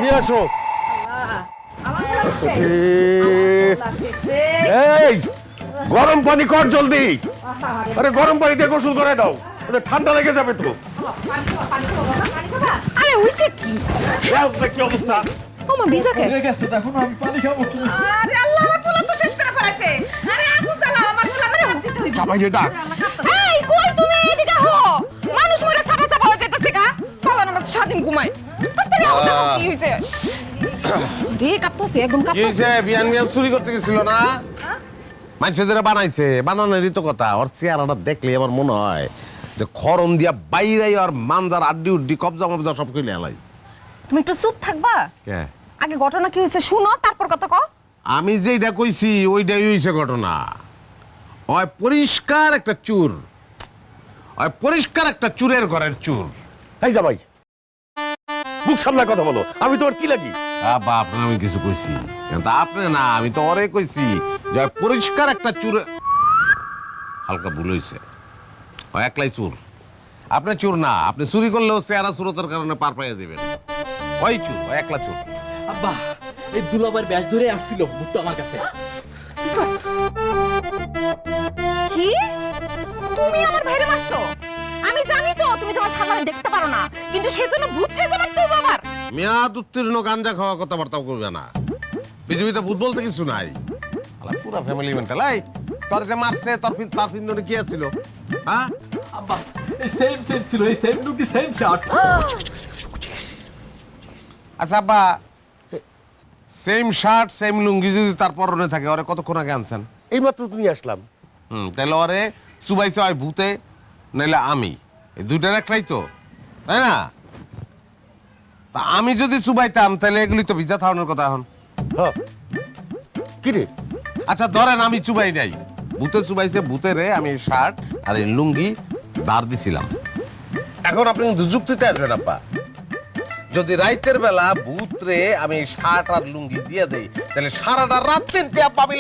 নিয়ে আসো। এই গরম পানি কর জলদি। আরে গরম পানি দিয়ে গোসল করে দাও, ঠান্ডা লেগে যাবে তো। আরে হইছে কি? কি অবস্থা? ওমা বিজাকে দেখো না, আমি পানি খাবো কি? আরে আল্লাহ, আমার পোলা তো শেষ করে ফেলাইছে। আরে আগুন জ্বালাও, আমার পোলা মানে হাত দিতে হইবে। জামাই রে ডাক। এই কই তুমি এদিকে হো? মানুষ মরে সাবা সাবা হয়ে যাইতাছে কা? পালা না সারাদিন ঘুমায়। তাড়াতাড়ি আও, দেখো কি হইছে। রে কাঁপতাছে, একদম কি কাঁপতাছে। হয়েছে? বিয়ান মিয়ান চুরি করতে গেছিল না? মানুষে যারা বানাইছে, বানানোরই তো কথা। ওর চেহারাটা দেখলে আমার মনে হয় যে খরম দিয়া বাইরাই আর মানজার আড্ডি উড্ডি কবজা মবজা সব কইলে এলাই। তুমি একটু চুপ থাকবা? কে? আগে ঘটনা কি হইছে শুনো, তারপর কথা কও। আমি যেটা কইছি ওইটাই হইছে ঘটনা। ওই পরিষ্কার একটা চুর, ওই পরিষ্কার একটা চুরের ঘরের চুর। এই জামাই, মুখ সামলা কথা বলো। আমি তোমার কি লাগি? বাবা আপনার আমি কিছু কইছি, কিন্তু আপনি না, আমি তো ওরে কইছি যে ওই পরিষ্কার একটা চুর। হালকা ভুল হইছে, ওই একলাই চুর। আপনি চুর না, আপনি চুরি করলেও চেহারা সুরতের কারণে পার পাইয়া দেবেন। ওই চুর, ওই একলা চুর। আব্বা, এই দুলাভাইয়ের ব্যাস ধরে আসছিল বুট্টু আমার কাছে। কি? তুমি আমার ভাইরে মারছো? আমি জানি তো তুমি তোমার সামনে দেখতে পারো না, কিন্তু সেজন্য ভূত সেজে মারতে হবে আবার। মেয়াদ উত্তীর্ণ গাঞ্জা খাওয়া কথাবার্তাও করবে না। পৃথিবীতে ভূত বলতে কিছু নাই। পুরা ফ্যামিলি মেন্টাল। এই তোর যে মারছে, তার পিন্দনে কি আছিল? হ্যাঁ আব্বা, এই সেম ছিল, এই সেম লুকি, সেম শার্ট। আচ্ছা আব্বা, সেম শার্ট সেম লুঙ্গি যদি তার পরনে থাকে, ওরে কতক্ষণ আগে আনছেন? এই মাত্র তুমি আসলাম। তাহলে ওরে চুবাইছে হয় ভূতে, নাইলে আমি, এই দুইটার একটাই তো, তাই না? তা আমি যদি চুবাইতাম তাহলে এগুলি তো ভিজা থাওয়ানোর কথা এখন। হ্যাঁ, কি রে? আচ্ছা ধরেন আমি চুবাই নাই, ভূতে চুবাইছে, ভূতেরে আমি শার্ট আর এই লুঙ্গি ধার দিছিলাম। এখন আপনি কিন্তু যুক্তিতে আসবেন আব্বা। যদি রাইতের বেলা ভূতরে আমি শার্ট আর লুঙ্গি দিয়ে দেই, তাহলে সারাটা রাত তিনটে আব্বা আমি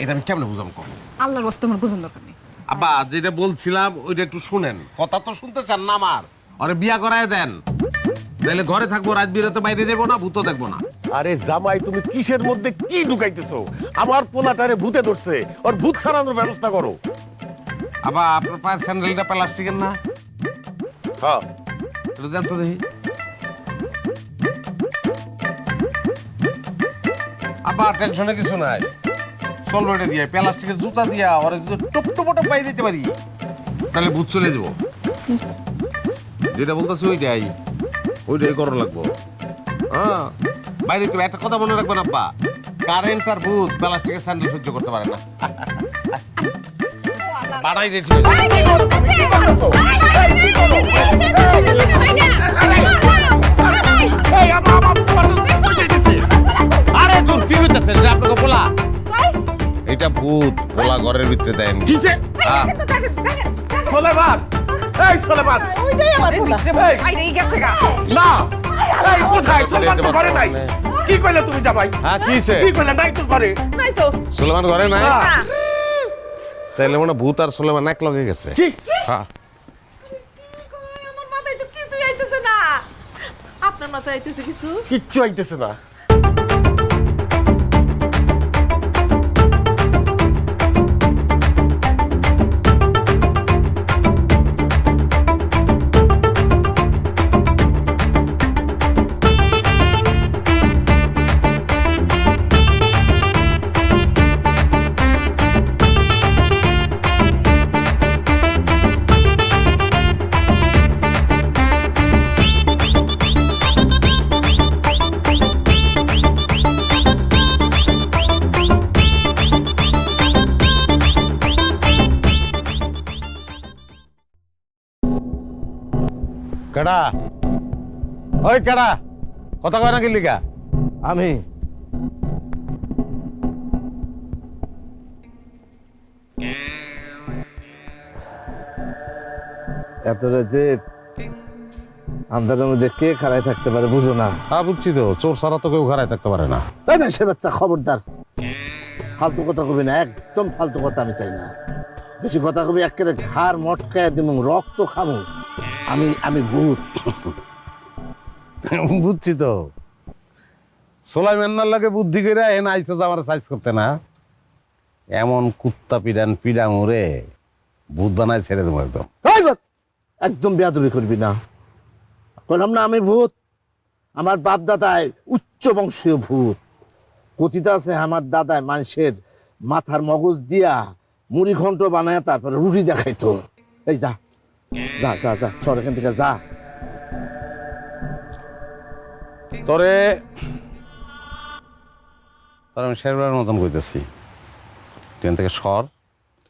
এটা আমি কেমনে বুঝাম কম? আল্লাহর ওয়াস্তে আমার বুঝন দরকার নেই। আব্বা যেটা বলছিলাম ওইটা একটু শুনেন। কথা তো শুনতে চান না আমার? আরে বিয়া করায় দেন, তাহলে ঘরে থাকবো, রাত বিরতে বাইরে যাবো না, ভূতও দেখবো না। আরে জামাই, তুমি কিসের মধ্যে কি ঢুকাইতেছো? আমার পোলাটারে ভূতে ধরছে, ওর ভূত ছাড়ানোর ব্যবস্থা করো। আবার আপনার পায়ের স্যান্ডেলটা প্লাস্টিকের না? হ্যাঁ, এটা জানতো দেখি। আবার টেনশনে কিছু নাই, চলবো এটা দিয়ে, প্লাস্টিকের জুতা দিয়া ওরা যদি টপ টপ টপ বাইরে দিতে পারি, তাহলে ভূত চলে যাবো। যেটা বলতেছি ওইটাই করো লাগবো। হ্যাঁ, বাইরে তো একটা কথা মনে রাখবেন আব্বা, কারেন্ট আর ভূত প্লাস্টিকের স্যান্ডেল সহ্য করতে পারে না। বাড়াই রে ঠিক আরে কি করতেছে? আরে দূর কি হইতাছে রে আপনাকে বলা? এটা ভূত বলা ঘরের ভিতরে দেন কিসে? সোলেমান, এই সোলেমান, ওইটাই আমার পোলা। আইরে গেছে গা। না, এই কোথায়? সোলেমান তো ঘরে নাই। কি কইলে তুমি জামাই? হ্যাঁ কি হইছে? কি কইলে? নাই তো ঘরে। নাই তো। সুলেমান ঘরে নাই? না। তাইলে মনে ভূত আর সুলেমান এক লগে গেছে। কি? হ্যাঁ, আমার মাথায় তো কিছুই আইতেছে না। আপনার মাথায় আইতেছে কিছু? কিচ্ছু আইতেছে না। কেডা? ওই কেডা? কথা কয় না কি লিগা? আমি এত রাতে আন্ধারের মধ্যে কে খাড়ায় থাকতে পারে বুঝো না? হ্যাঁ বুঝছি তো, চোর ছাড়া তো কেউ ঘরায় থাকতে পারে না। তাই না সে বাচ্চা, খবরদার ফালতু কথা কবি না, একদম ফালতু কথা আমি চাই না। বেশি কথা কবি একেবারে ঘাড় মটকায় দিব, রক্ত খামু। আমি ভূত। বুঝছি তো, সোলাইমান্নার লাগে বুদ্ধি করে এনে আইসে আমার সাইজ করতে না, এমন কুত্তা পিডাং ওরে ভূত বানায় ছেড়ে দেবো একদম। একদম বেয়াদবি করবি না, বললাম না আমি ভূত। আমার বাপ দাদায় উচ্চ বংশীয় ভূত। কথিত আছে আমার দাদায় মানুষের মাথার মগজ দিয়া মুড়ি ঘন্ট বানায় তারপরে রুটি দেখাইতো। এই যা যা যা যা, সর এখান থেকে যা। তোরে আমি শেরবেলার মতন কইতেছি, ট্রেন থেকে সর,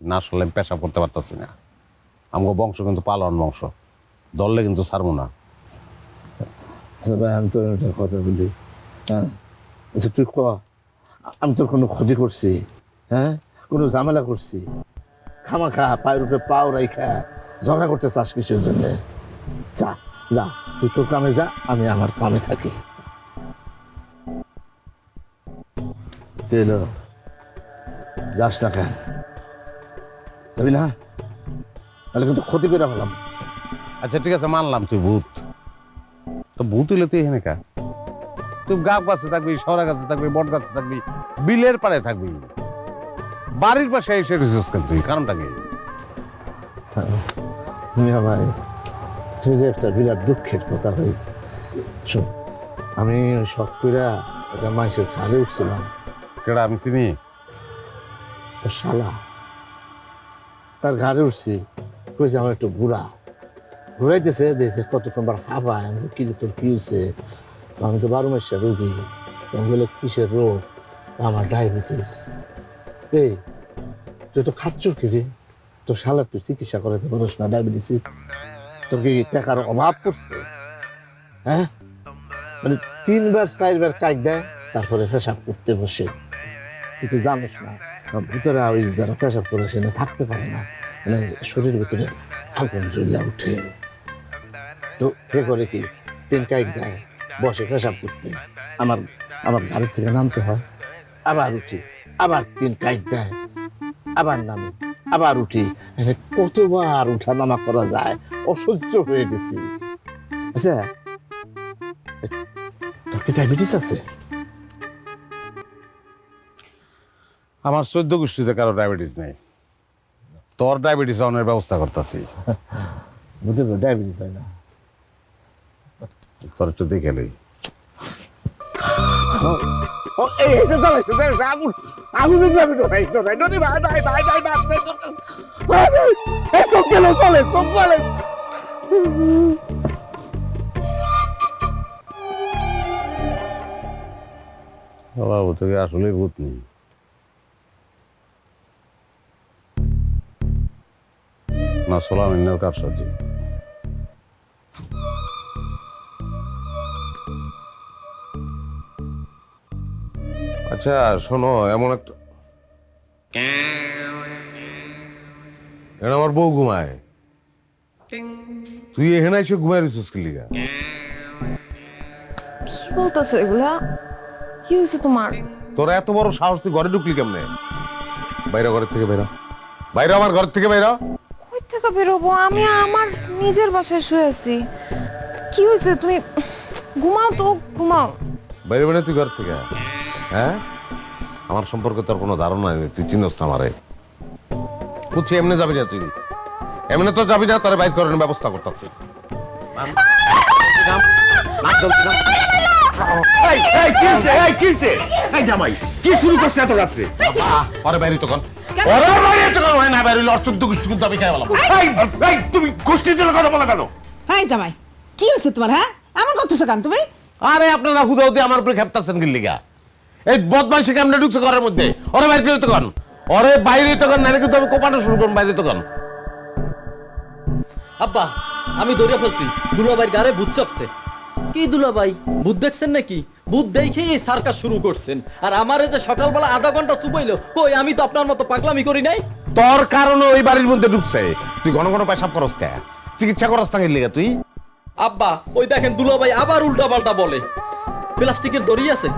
না সরলে পেশা করতে পারতেছি না। আমাকে বংশ কিন্তু পালন বংশ, দললে কিন্তু ছাড়বো না। আচ্ছা ভাই, আমি তোর একটা কথা বলি, হ্যাঁ? আচ্ছা তুই ক, আমি তোর কোনো ক্ষতি করছি? হ্যাঁ, কোনো ঝামেলা করছি? খামাখা পায়ের উপরে পাও রাইখা ঝগড়া করতে চাস কিসের জন্যে? যা যা, তুই তোর কামে যা, আমি আমার কামে থাকি। এলো যাস না কেন? যাবি না? তাহলে কিন্তু ক্ষতি করে ফেলাম। আচ্ছা ঠিক আছে, মানলাম তুই ভূত, তো ভূত হইলে তুই এখানে কা? তুই গাছ গাছে থাকবি, সরা গাছে থাকবি, বট গাছে থাকবি, বিলের পাড়ে থাকবি, বাড়ির পাশে এসে রিসোর্স কেন তুই? কারণটা কি? মিয়া ভাই, সেটা একটা বিরাট দুঃখের কথা ভাই। শোন, আমি শখ কইরা একটা মাইসের ঘাড়ে উঠছিলাম। কেডা আমি চিনি? তো শালা, তার ঘাড়ে উঠছি, কইছে আমার একটু ঘুরাইতেছে, দেখছে কতক্ষণ বার হাবায়। আমি কি তোর কি হয়েছে? আমি তো 12 মাসের রোগী। আমি বলে কিসের রোগ? আমার ডায়াবেটিস। এই তুই তো খাচ্ছ কি রে? তোর শালার তুই চিকিৎসা করাতে পারস না ডায়াবেটিসের? তোর কি টাকার অভাব পড়ছে? হ্যাঁ, মানে 3 বার 4 বার কাজ দেয়, তারপরে পেশাব করতে বসে। তুই তো জানিস না, ভিতরে ওই যারা পেশাব করে সে থাকতে পারে না, মানে শরীরের ভিতরে আগুন জ্বলে উঠে। তো কে করে কি 3 কাজ দেয়, বসে পেশাব করতে। আমার ঘরের থেকে নামতে হয়, আবার উঠি, আবার 3 কাজ দেয়, আবার নামে, আবার উঠি। কতবার উঠা নামা করা যায়, অসহ্য হয়ে গেছি। আচ্ছা, তোর কি ডায়াবেটিস আছে? আমার 14 গোষ্ঠীতে কারো ডায়াবেটিস নেই, তোর ডায়াবেটিস অনের ব্যবস্থা করতেছি। বুঝতে পারো ডায়াবেটিস হয় না? তোর একটু দেখে লই। বাবু তোকে আসলে ভূত নেই, না সোলামিনের কারসাজি। আচ্ছা শোনো, এমন একটা আমার বউ ঘুমায়, তুই এখানে এসে ঘুমায় রয়েছিস কি লিগা? কি বলতেছো এগুলা? কি হয়েছে তোমার? তোরা এত বড় সাহস, তুই ঘরে ঢুকলি কেমনে? বাইরে, ঘরের থেকে বাইরে, বাইরে, আমার ঘর থেকে বাইরে। কই থেকে বেরোবো? আমি আমার নিজের বাসায় শুয়ে আছি। কি হয়েছে? তুমি ঘুমাও তো, ঘুমাও। বাইরে বাইরে তুই ঘর থেকে? হ্যাঁ, আমার সম্পর্কে তোর কোনো ধারণা নেই, তুই চিনস না আমারে। বুঝছি, এমনি যাবি না তুই, এমনি তো যাবি না, তোর বাইর করার ব্যবস্থা করতেছি। জামাই কি শুরু করছে এত রাত্রে? পরে বাইরে তখন, পরে বাইরে তখন হয় না, বাইরে হইলে 14 গোষ্ঠী কিন্তু আমি খেয়ে বললাম। তুমি গোষ্ঠীর জন্য কথা বলা কেন? হাই জামাই, কি হয়েছে তোমার? হ্যাঁ, এমন করতেছো কেন তুমি? আরে আপনারা হুদা হুদি আমার উপরে খেপতাছেন কি লিগা? এই বদমাইশি কেমনে ঢুকছে ঘরের মধ্যে? ওরে বাইরে গেলে তখন, ওরে বাইরে তখন না, কিন্তু আমি কোপানো শুরু করুন বাইরে তখন। আব্বা, আমি ধরে ফেলছি, দুলাভাইয়ের গাড়ে ভূত চাপছে। কি দুলাভাই, ভূত দেখছেন নাকি? ভূত দেখেই এই সার্কাস শুরু করছেন। আর আমারে যে সকালবেলা আধা ঘন্টা চুবাইলো, কই আমি তো আপনার মতো পাগলামি করি নাই। তোর কারণে ওই বাড়ির মধ্যে ঢুকছে। তুই ঘন ঘন পেশাব করস কে? চিকিৎসা করস না কি লিগা তুই? আব্বা ওই দেখেন দুলাভাই আবার উল্টা পাল্টা বলে। প্লাস্টিকের দড়ি আছে,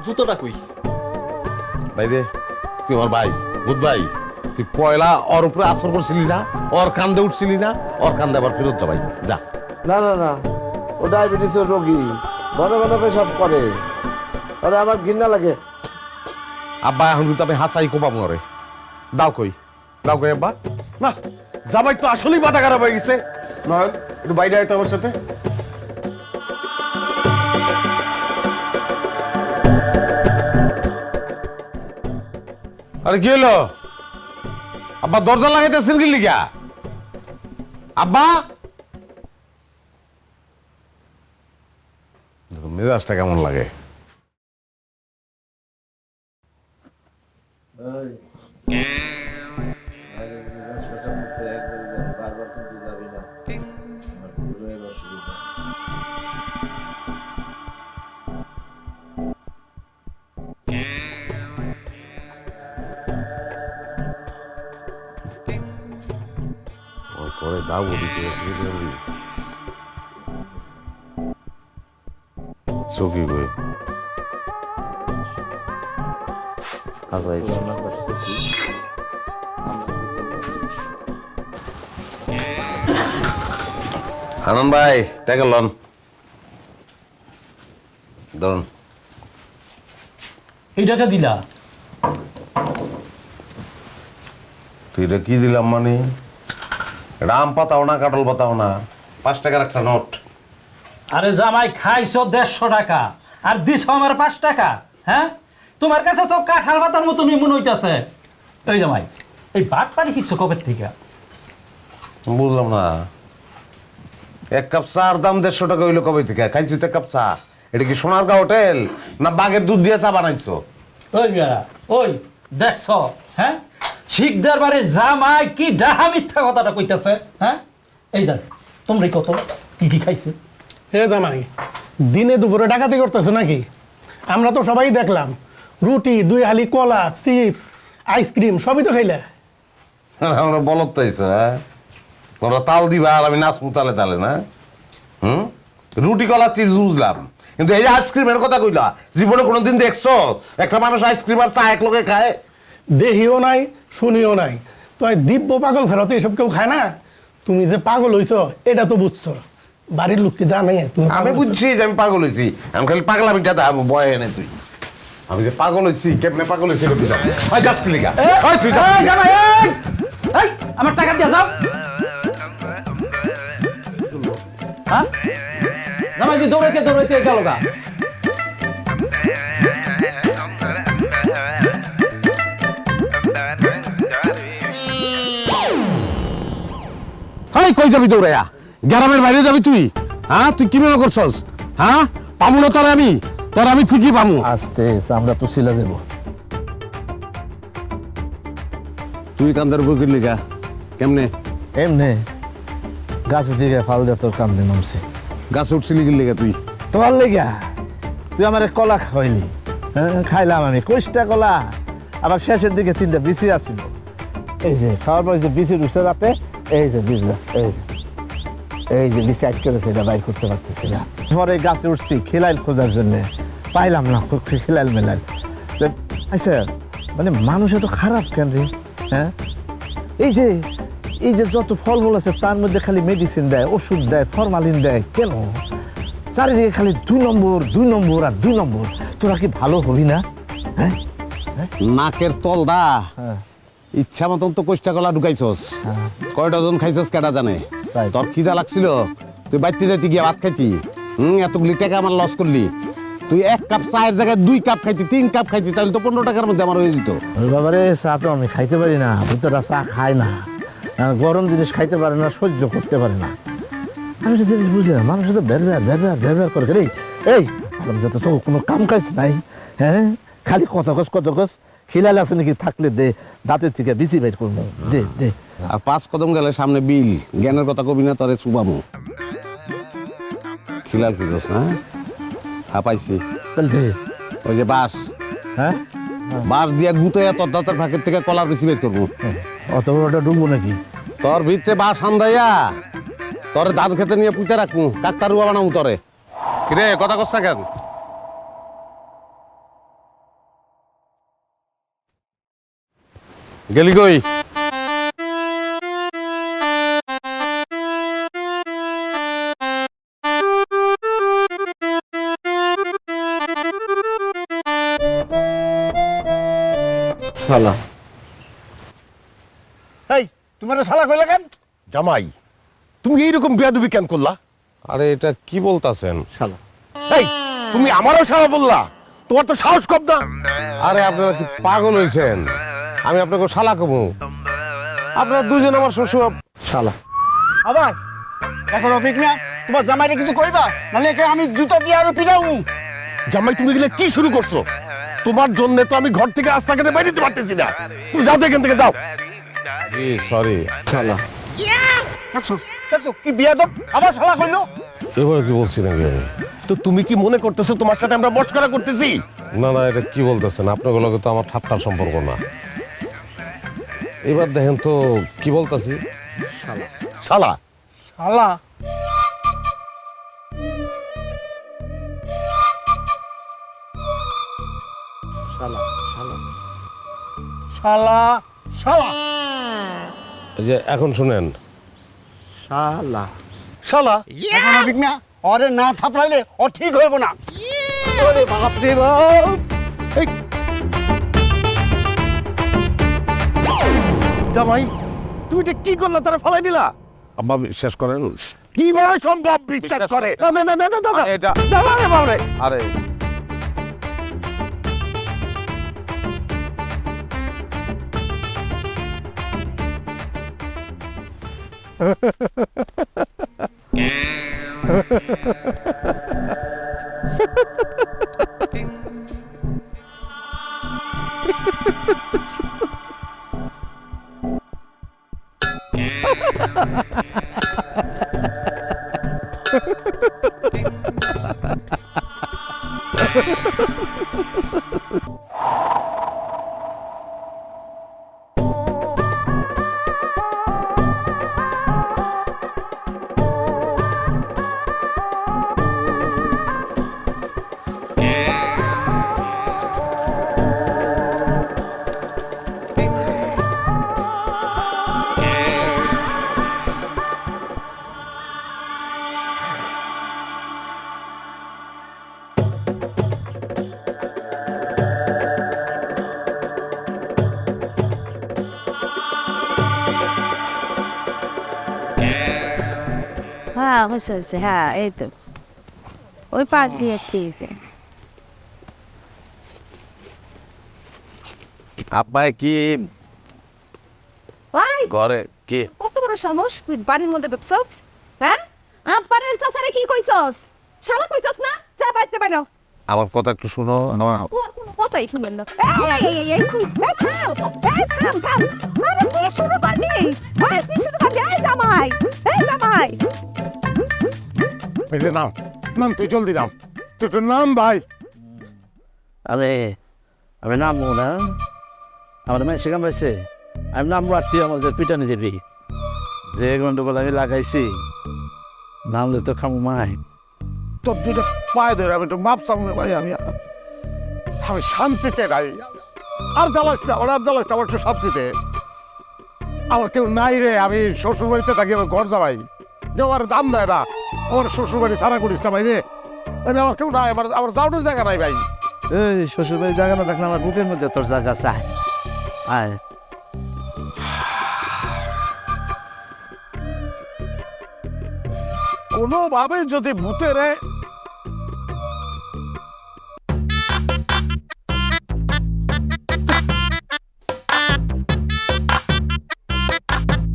জুতোটা কই? ভাই রে, তুই আমার ভাই, বুধ ভাই, তুই পয়লা ওর উপরে আসর করছিলি না, ওর কান্দে উঠছিলি না, ওর কান্দে আবার ফেরত যা ভাই, যা। না না না, ও ডায়াবেটিসের রোগী, ঘন ঘন পেশাব করে, আরে আমার ঘৃণা লাগে। আব্বা এখন কিন্তু আমি হাসাই কোপাবো রে। দাও কই, দাও কই আব্বা। না, জামাই তো আসলেই মাথা খারাপ হয়ে গেছে। নয়ন, একটু বাইরে আয় তো আমার সাথে। আরে কি হলো আব্বা, দরজা লাগাইতেছেন কি লিগা? আব্বা, মেজাজটা কেমন লাগে? করে দাও ওদিকে চকি গই আনন্দ ভাই, টাকা লন, ধরুন। এই টাকা দিলা? তুই এটা কি দিলাম মানে? এটা আম পাতাও না, কাটল পাতাও না, 5 টাকার একটা নোট। আরে জামাই, খাইছো 150 টাকা আর দিছ আমার 5 টাকা? হ্যাঁ, তোমার কাছে তো কাঁঠাল পাতার মতো মনে হইতাছে। এই জামাই, এই বাট পানি কিচ্ছু কবে থেকে? বুঝলাম না, 1 কাপ চার দাম 150 টাকা হইলো কবে থেকে? খাইছি তো 1 কাপ চা। এটা কি সোনারগাঁ হোটেল না বাঘের দুধ দিয়ে চা বানাইছো? ওই মিয়া, ওই দেখছ? হ্যাঁ, শিকদার বাড়ির জামাই কি ডাহা মিথ্যা কথাটা কইতাছে। হ্যাঁ, এই জান তোমরা কত কি কি খাইছে? হে দামাই, দিনে দুপুরে ডাকাতি করতেছো নাকি? আমরা তো সবাই দেখলাম, রুটি, 2 হালি কলা, চিপস, আইসক্রিম সবই তো খাইলে। আমরা বলত পাইছো, হ্যাঁ? তোমরা তাল দিবা আর আমি নাচমু তালে তালে, না? রুটি কলা চিপস বুঝলাম, কিন্তু এই যে আইসক্রিমের কথা কইলা, জীবনে কোনোদিন দেখছো একটা মানুষ আইসক্রিম আর চা এক লগে খায়? দেহিও নাই, শুনিও নাই, তো দিব্য পাগল ফেরত এসব কেউ খায় না। তুমি যে পাগল হইছো এটা তো বুঝছো, বাড়ির লোক কি জানে তুমি পাগল আমি হইছো? বুঝছি যে আমি পাগল হয়েছি, আমি খালি পাগলামিটা দেখাবো বয় এনে তুই। আমি যে পাগল হয়েছি, কেমনে পাগল হয়েছি এটা বুঝা। হয় যাস কি লিগা? হয় তুই যাস কি লিগা? জামাই, এই আমার টাকা দিয়ে যাও। হ্যাঁ, জামাই তুই দৌড়াইতে দৌড়াইতে গেল গা। হাই কই যাবি দৌড়াইয়া? গ্রামের বাইরে যাবি তুই? হ্যাঁ, তুই কি মনে করছস? হ্যাঁ, পামু না তোর আমি ঠিকই পামু। আস্তে আমরা তো ছিলা দেবো। তুই কান্দার উপর কিনলি গা কেমনে? এমনে গাছে দিকে ফাল দিয়ে তোর কান্দে নামছে। গাছ উঠছিলি কিনলি গা তুই? তোমার লেগা তুই আমার কলা খাইলি, হ্যাঁ খাইলাম আমি 20টা কলা, আবার শেষের দিকে 3টা বিচি আছিল। এই যে খাওয়ার পর যে বিচি উঠছে যাতে, এই যে বিচলা, এই যে বিচি আটকে গেছে, এটা বাইর করতে পারতেছি না। পরে গাছে উঠছি খিলাইল খোঁজার জন্য, পাইলাম না, খিলাইল মেলাইল। আচ্ছা, মানে মানুষ এত খারাপ কেন রে? হ্যাঁ, এই যে যত ফলমূল আছে তার মধ্যে খালি মেডিসিন দেয়, ওষুধ দেয়, ফরমালিন দেয়, কেন? চারিদিকে খালি 2 নম্বর 2 নম্বর আর 2 নম্বর। তোরা কি ভালো হবি না? হ্যাঁ, নাকের তল দা হ্যাঁ। ইচ্ছা মতন তো 20টা কলা ঢুকাইছস, কয় ডজন খাইছস কেডা জানে? তাই। তোর খিদা লাগছিল, তুই বাইতে যাইতে গিয়ে ভাত খাইতি, এতগুলি টাকা আমার লস করলি। তুই 1 কাপ চায়ের জায়গায় 2 কাপ খাইতি, 3 কাপ খাইতি, তাহলে তো 15 টাকার মধ্যে আমার হয়ে যেত। বাবারে, চা তো আমি খাইতে পারি না, ভিতরটা চা খায় না, গরম জিনিস খাইতে পারে না, সহ্য করতে পারে না। আমি তো জিনিস বুঝি না, মানুষ তো ব্যবহার করে রে। এই যাতে তো কোনো কাম কাজ নাই, হ্যাঁ, খালি কত কস খিলাল আছে নাকি? থাকলে দে, দাঁতের থেকে বিচি বের করবো, দে দে। আর 5 কদম গেলে সামনে বিল, জ্ঞানের কথা কবি না তোরে চুবামু। খিলাল খুঁজস না? হ্যাঁ পাইছি, তাহলে দে। ওই যে বাঁশ, হ্যাঁ, বাঁশ দিয়া গুতে তোর দাঁতের ফাঁকের থেকে কলার বেশি বের করবো। অত বড়টা ডুববো নাকি? তোর ভিতরে বাঁশ হান্দাইয়া তোরে ধান খেতে নিয়ে পুঁতে রাখবো কাকতারুয়া বানাবো তোরে কিরে কথা কস না কেন গেলি কই শালা এই তোমার শালা কইলা কেন? জামাই তুমি এইরকম বেয়াদবি কেন করলা? আরে এটা কি বলতাছেন শালা এই তুমি আমারও সাহস বললা? তোমার তো সাহস কম না। আরে আপনারা কি পাগল হয়েছেন আমি আপনাকে শালা কমু আপনারা দুজন আমার শ্বশুর শালা আবার এখন অপিক না তোমার জামাইরে কিছু কইবা নালে একে আমি জুতা দিয়ে আরো পিটাবো। জামাই তুমি গেলে কি শুরু করছো? তোমার জন্য তো আমি ঘর থেকে রাস্তাঘাটে বাইরে যেতে পারতেছি না। তুমি যাও তো এখান থেকে যাও। সরি শালা দেখছো দেখছো কি বিয়াদব আবার শালা কইলো। এবার কি বলছি নাকি আমি তো তুমি কি মনে করতেছো তোমার সাথে আমরা মস্করা করতেছি? না না এটা কি বলতেছেন আপনার লগে তো আমার ঠাট্টার সম্পর্ক না এবার দেখেন তো কি বলতাছি শালা শালা শালা শালা শালা শালা এই যে এখন শুনেন শালা শালা এখন অপিক না ওরে না থাপড়াইলে ও ঠিক হইব না। ওরে বাপ রে বাপ এই জামাই তুমি এটা কি করলা? তারা ফালাই দিলা? আব্বা বিশ্বাস করেন কিভাবে সম্ভব বিশ্বাস করে? না না না না না না এটা না না রে বাবা রে। আরে হ্যাঁ হয়েছে হয়েছে হ্যাঁ এই তো ওই পাশ দিয়ে আসতে আব্বাই কি ভাই ঘরে কি কত বড় সাহস তুই বাড়ির মধ্যে ব্যবসাস? হ্যাঁ আব্বারের চাচারে কি কইছস? শালা কইছস না? যা বাইতে বাইরো। আমার কথা একটু শুনো ওর কোনো কথাই শুনবেন না। এই খুব থাম। আরে কি শুরু করবি? ভাই কি শুরু করবি? এই জামাই এই যে নাম নাম তুই জলদি নাম তুই তোর নাম ভাই। আরে আমি নামবো না আমার মেয়ে সেখান পাইছে আমি নামবো আর তুই আমাদের পিটানি দিবি যে গন্ডগোল আমি লাগাইছি নামলে তো খামু মাই তোর দুটো পায়ে ধরে আমি তো মাপ চামড়ে ভাই আমি শান্তিতে ভাই আর জ্বালাস না আর জ্বালাস না আমার একটু শান্তিতে আমার কেউ নাই রে আমি শ্বশুর বাড়িতে থাকি আমার ঘর যাবাই যে আমার দাম দেয় না আমার শ্বশুর বাড়ি সারা করিস না ভাই রে আমার কেউ নাই আমার যাওয়ার জায়গা নাই ভাই এই শ্বশুর বাড়ির জায়গা না দেখলে আমার বুকের মধ্যে তোর জায়গা চাই আয় কোনোভাবে যদি ভূতেরে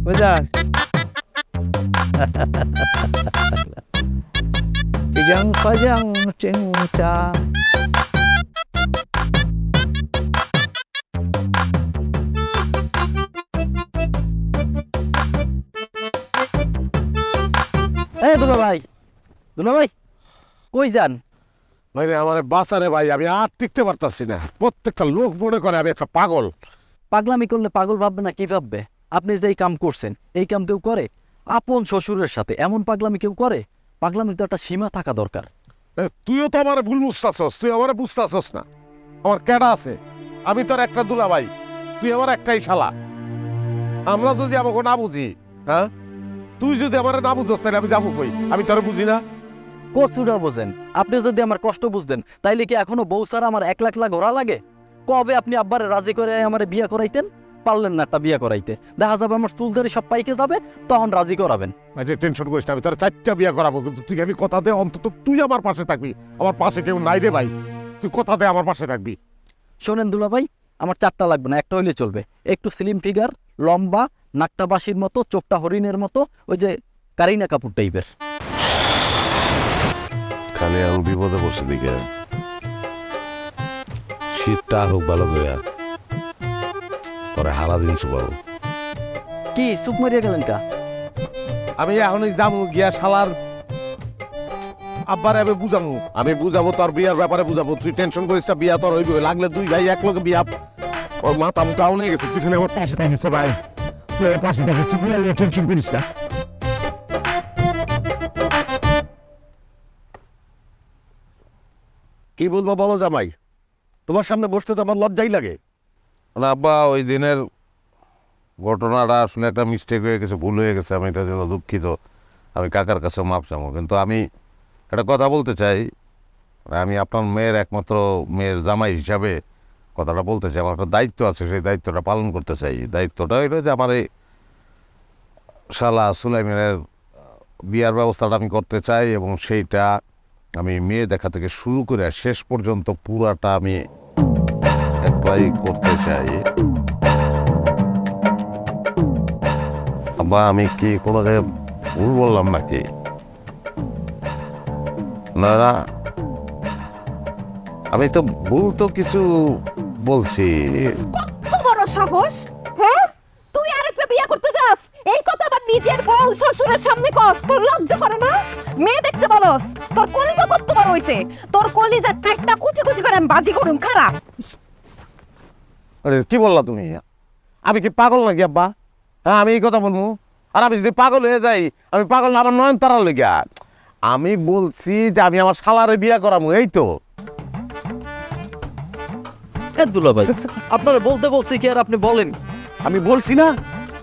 বুঝা Yang panjang cinta দুলা ভাই কই যান? ভাই রে আমার বাঁচারে ভাই আমি আর টিকতে পারতাছি না প্রত্যেকটা লোক মনে করে আমি একটা পাগল। পাগলামি করলে পাগল ভাববে না কি ভাববে? আপনি যে এই কাম করছেন এই কাম কেউ করে? আপন শ্বশুরের সাথে এমন পাগলামি কেউ করে? পাগলামির তো একটা সীমা থাকা দরকার। তুইও তো আমার ভুল বুঝতেছস, তুই আমার বুঝতেছস না। আমার কেডা আছে? আমি তোর একটা দুলাভাই, তুই আমার একটাই শালা। আমরা যদি আমাকে না বুঝি, হ্যাঁ, তুই যদি আমার না বুঝস তাহলে আমি যাবো কই? আমি তোর বুঝি না। কচুরা বোঝেন, আপনি যদি আমার কষ্ট বুঝতেন তাইলে কি এখনো বউ ছাড়া আমার 1 লাখ লাখ ঘোরা লাগে? কবে আপনি আব্বারে রাজি করে আমার বিয়ে করাইতেন? পারলেন না একটা বিয়ে করাইতে। দেখা যাবে আমার চুল ধরে সব পাইকে যাবে, তখন রাজি করাবেন। টেনশন করিস না, আমি তোর 4টা বিয়ে করাবো, কিন্তু তুই আমি কথা দে অন্তত তুই আমার পাশে থাকবি। আমার পাশে কেউ নাই রে ভাই, তুই কথা দে আমার পাশে থাকবি। শোনেন দুলা ভাই, আমার 4টা লাগবে না, একটা হইলে চলবে। একটু স্লিম ফিগার, লম্বা, নাকটা বাঁশির মতো, চোখটা হরিণের মতো, ওই যে কারিনা কাপুর টাইপের। খালি আমি বিপদে বসে দিকে শীতটা হোক ভালো করে পরে হারা দিন শুবাবো। কি চুপ মারিয়া গেলেন কা? আমি এখনই যাবো গিয়া শালার আব্বারে আমি বুঝাবো। আমি বুঝাবো তোর বিয়ার ব্যাপারে বুঝাবো। তুই টেনশন করিস না, বিয়া তোর হইবে। লাগলে 2 ভাই এক লগে বিয়া। ওর মাথা মুটাও নিয়ে গেছে, তুই খালি আমার পাশে থাকিস ভাই। তুই আমার পাশে থাকিস, তুই টেনশন করিস না। কি বলবো বলো জামাই, তোমার সামনে বসতে তো আমার লজ্জাই লাগে। না আব্বা, ওই দিনের ঘটনাটা আসলে একটা মিস্টেক হয়ে গেছে, ভুল হয়ে গেছে। আমি এটার জন্য দুঃখিত। আমি কাকার কাছে মাপ চাবো। কিন্তু আমি একটা কথা বলতে চাই, আমি আপনার মেয়ের একমাত্র মেয়ের জামাই হিসাবে কথাটা বলতে চাই। আমার একটা দায়িত্ব আছে, সেই দায়িত্বটা পালন করতে চাই। দায়িত্বটা হইলো যে আমার এই শালা সুলাইমানের বিয়ার ব্যবস্থাটা আমি করতে চাই, এবং সেইটা আমি মেয়ে দেখা থেকে শুরু করে শেষ পর্যন্ত পুরাটা আমি অ্যাপ্লাই করতে চাই। আব্বা, আমি কি কোনো জায়গায় ভুল বললাম নাকি? না না, আমি তো ভুল তো কিছু বলছি। কত বড় সাহস, হ্যাঁ? তুই আরেকটা বিয়ে করতে যাস? এই কথা আবার নিজের বউ শ্বশুরের সামনে কস? তোর লজ্জা করে না? মেয়ে দেখতে বলস? তোর কলিজা কত বড় হইছে? তোর কলিজা কাটটা কুচি কুচি করে আমি বাজি করুম খারাপ। আরে কি বললা তুমি? আমি কি পাগল নাকি আব্বা? হ্যাঁ, আমি এই কথা বলবো? আর আমি যদি পাগল হয়ে যাই, আমি পাগল না, আমার নয়নতারার লেগে। আমি বলছি যে আমি আমার শালারে বিয়া করাবো, এই তো। দুলা ভাই, আপনারা বলতে বলছি কি আর আপনি বলেন? আমি বলছি না,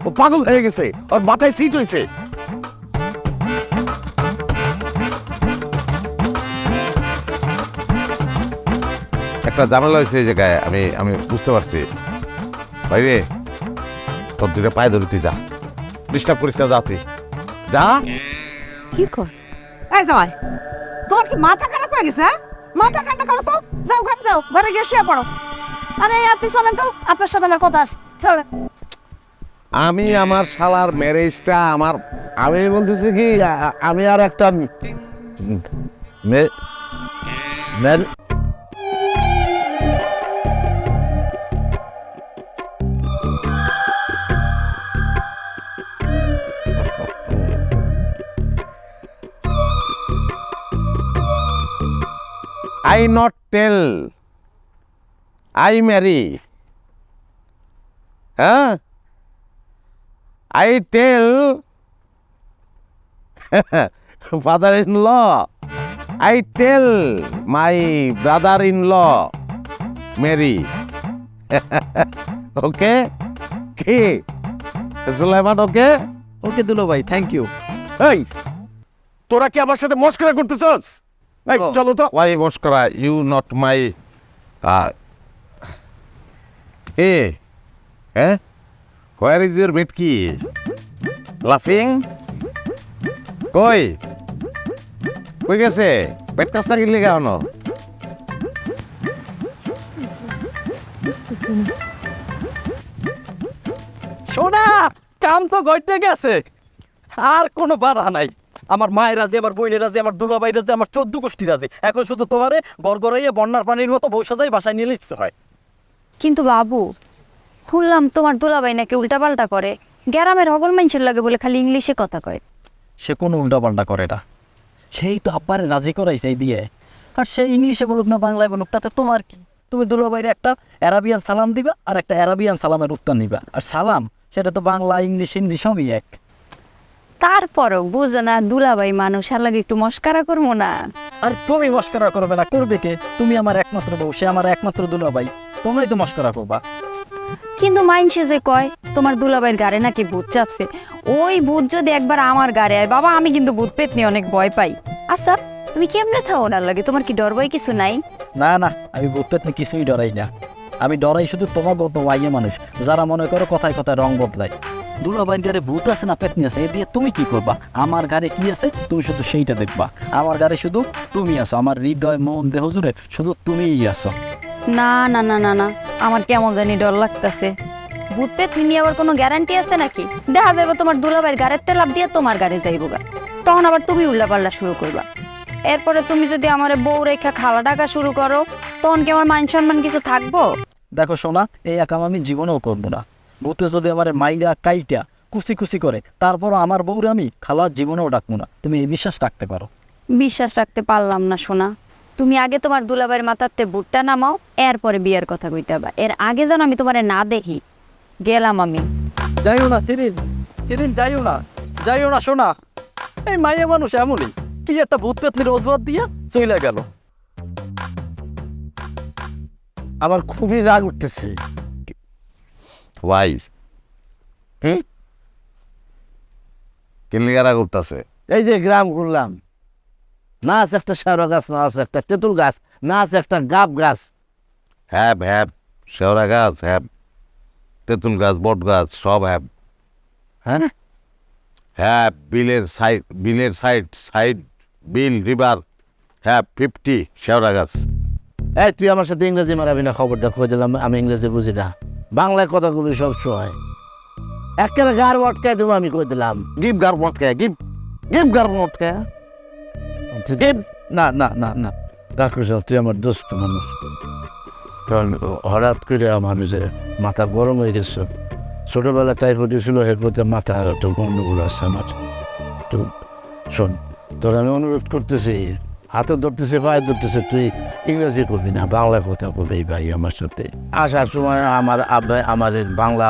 ও পাগল হয়ে গেছে, ওর মাথায় সিট হয়েছে। একটা ঝামেলা হয়েছে এই জায়গায়, আমি বুঝতে পারছি। ভাইরে, তোর দুটো পায়ে ধরে তুই যা, ডিস্টার্ব করিস না, যা তুই যা। কি কর? এই জামাই, তোমার কি মাথা খারাপ হয়ে গেছে? হ্যাঁ, মাথা ঠান্ডা করো তো। যাও ঘরে যাও, ঘরে গিয়ে শুয়ে পড়ো। আরে আপনি চলেন তো, আপনার সাথে আমার কথা আছে, চলেন। আমি আমার শালার ম্যারেজটা আমি বলতেছি কি, আমি আর একটা I not tell, I marry. Huh? I tell father-in-law. I tell my brother-in-law Mary. Okay? কি সুলাইমান, ওকে? ওকে দুলা ভাই, থ্যাংক ইউ। এই, তোরা কি আমার সাথে মস্করা করতেছস? এই চলো তো। Why মস্করা? You not my eh? Where is your Betki? Laughing? কই গেছে? পেট কাজটা কি লেগে আনো? সোনা, কাম তো গইতে গেছে, আর কোনো বাধা নাই। আমার মায়ের রাজি, আমার বোনের রাজি, আমার দুলাভাই রাজি, আমার 14 গোষ্ঠী রাজি। এখন শুধু তোমারে গড়গড়াইয়ে বন্যার পানির মতো বউ সাজাই বাসায় নিয়ে লিখতে হয়। কিন্তু বাবু, শুনলাম তোমার দুলাভাই নাকি উল্টাপাল্টা করে, গ্রামের হগল মানুষের লাগে বলে খালি ইংলিশে কথা কয়। সে কোনো উল্টাপাল্টা করে না, সেই তো আব্বারে রাজি করাইছে এই বিয়ে। আর সে ইংলিশে বলুক না বাংলায় বলুক, তাতে তোমার কি? তুমি দুলাভাইরে একটা অ্যারাবিয়ান সালাম দিবা আর একটা অ্যারাবিয়ান সালামের উত্তর নিবা। আর সালাম সেটা তো বাংলা, ইংলিশ, হিন্দি সবই এক। তারপরও বুঝো না দুলাভাই মানুষ আর লাগে একটু মস্কারা করবো না। আর তুমি মস্করা করবে না, করবে কে? তুমি আমার একমাত্র বউ, সে আমার একমাত্র দুলাভাই, তোমরাই তো মস্করা করবা। কিন্তু মাইনসে যে কয় তোমার দুলাভাইয়ের গাড়ে নাকি ভূত চাপছে, ওই ভূত যদি একবার আমার গাড়ে আয় বাবা, আমি কিন্তু ভূত পেতনি অনেক ভয় পাই। আচ্ছা তুমি কেমনে থাও ওনার লাগে, তোমার কি ডর ভয় কিছু নাই? না না, আমি ভূত পেতনি কিছুই ডরাই না। আমি ডরাই শুধু তোমার মতো মাইয়া মানুষ যারা মনে করো কথায় কথায় রং বদলায়। দুলাভাইয়ের গাড়ে ভূত আছে না পেতনি আছে, এ দিয়ে তুমি কি করবা? আমার গাড়ে কি আছে তুমি শুধু সেইটা দেখবা। আমার গাড়ে শুধু তুমি আছো, আমার হৃদয় মন দেহ জুড়ে শুধু তুমিই আছো। না না না না না, আমার কেমন জানি ডর লাগতেছে। ভূত পেতনি নিয়ে আবার কোনো গ্যারান্টি আছে নাকি? দেখা যাবে তোমার দুলাভাইয়ের গাড়ির তেলাপ দিয়ে তোমার গাড়ি যাইব গা, তখন আবার তুমি উল্লাপাল্লা শুরু করবা। এরপরে তুমি যদি আমার বউ রেখা খালা ডাকা শুরু করো, তখন কি আমার মান সম্মান কিছু থাকবো? দেখো সোনা, এই একাম আমি জীবনেও করবো না। ভূতে যদি আমার মাইরা কাইটা কুচি কুচি করে, তারপরও আমার বউরে আমি খালার জীবনেও ডাকবো না। তুমি এই বিশ্বাস রাখতে পারো। বিশ্বাস রাখতে পারলাম না সোনা। তুমি আগে তোমার দুলাভাইয়ের মাথাতে ভুট্টা নামাও, এরপরে বিয়ের কথা কইতাবা। এর আগে যেন আমি তোমারে না দেখি। গেলাম আমি। যাইও না হিরিন, হিরিন যাইও না, যাইও না সোনা। এই মাইয়া মানুষ এমনই, কি একটা ভূত পেতনির অজুহাত দিয়া চলে গেল। আমার খুবই রাগ উঠতেছে। ওয়াইফ কিনলিগারা করতেছে। এই যে গ্রাম ঘুরলাম, না আছে একটা শেওড়া গাছ, না আছে একটা তেঁতুল গাছ, না আছে একটা গাব গাছ। হ্যাব হ্যাব, শেওড়া গাছ হ্যাব, তেঁতুল গাছ, বট গাছ সব হ্যাব। হ্যাঁ হ্যাঁ, বিলের সাইড বিল রিভার হ্যাঁ 50 শেওড়া গাছ। এই তুই আমার সাথে ইংরেজি মারাবি না, খবরটা খোঁজ দিলাম। আমি ইংরেজি বুঝি না, বাংলায় কথা কবি সব সময়। একটা গার মটকায় দেবো আমি কই দিলাম। গিভ গার মটকায়, গিভ গার মটকায়। না না না না রাখুস, তুই আমার দোস্ত মানুষ। কারণ হঠাৎ করে আমার যে মাথা গরম হয়ে গেছে, ছোটোবেলা টাইফয়েড ছিল, এরপর মাথা একটু গন্ডগোল আছে আমার। তো শোন, তোর আমি অনুরোধ করতেছি, হাতে ধরতেছে, পায়ে ধরতেছে, তুই ইংরেজি করবি না, বাংলা কথা বলবি ভাই আমার সাথে। আসার সময় আমার আব্বাই আমার বাংলা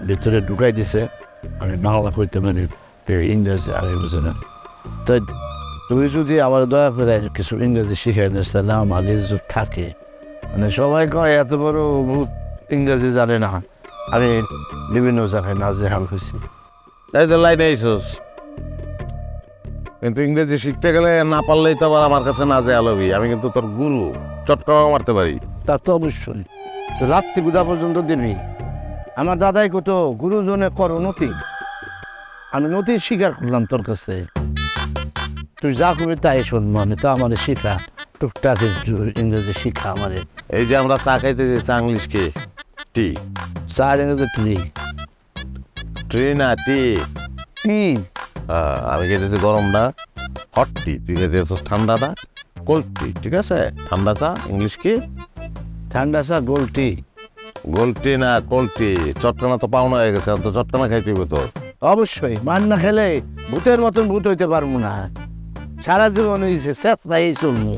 ভিতরে ঢুকাই দিছে, আমি বাংলা কইতে পারি, ইংরেজি আগে বুঝে না। তো তুমি যদি আমার দয়া করে কিছু ইংরেজি শিখাই দিস, তাহলে আমার ইজ্জত থাকে। মানে সবাই কয় এত বড় ভূত ইংরেজি জানে না। আমি বিভিন্ন জায়গায় নাজেহাল হয়েছি। এই তো লাইনে আইসোস, কিন্তু ইংরেজি শিখতে গেলে না পারলেই তো আবার আমার কাছে না যে আলবি। আমি কিন্তু তোর গুরু, চটকাও মারতে পারি। তা তো অবশ্যই, তো রাত্রি পূজা পর্যন্ত দিবি। আমার দাদাই কত গুরুজনে কর নতি, আমি নতি স্বীকার করলাম তোর কাছে। তুই যা করবি তাই শুনবো, আমি তো আমার শিখা টুকটাক ইংরেজি শিখা আমার। এই যে আমরা চা খাইতেছি, চা ইংলিশ কে? টি। চা ইংরেজি ট্রি, ট্রি না টি। কি আমি খেতেছি গরম না, হট টি। তুই খেতেছিস ঠান্ডা না, কোল্ড টি। ঠিক আছে, ঠান্ডা চা ইংলিশ কি? ঠান্ডা চা গোল টি। গোল্ড টি না কোল্ড টি। চটকানা তো পাওনা হয়ে গেছে, তো চটকানা খাইতে হবে তোর। অবশ্যই, মান না খেলে ভূতের মতন ভূত হইতে পারবো না। সারা জীবন হয়েছে চেষ্টাই চলবো।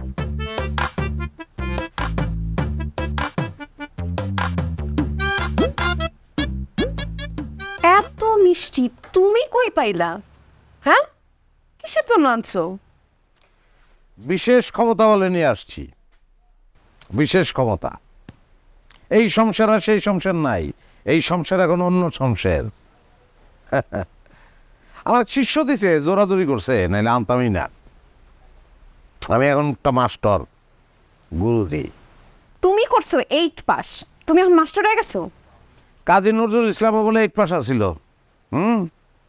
এত মিষ্টি তুমি কই পাইলা? হ্যাঁ, কিসের জন্য আনছো? বিশেষ ক্ষমতা বলে নিয়ে আসছি, বিশেষ ক্ষমতা। এই সংসার আর সেই সংসার নাই, এই সংসার এখন অন্য সংসার। আমার শিষ্য দিছে, জোরাজোরি করছে, নাইলে আনতামই না। আমি এখন একটা মাস্টার, গুরুজি। তুমি করছো 8 পাস, তুমি এখন মাস্টার হয়ে গেছো? কাজী নজরুল ইসলাম বলে 8 পাস আছিল।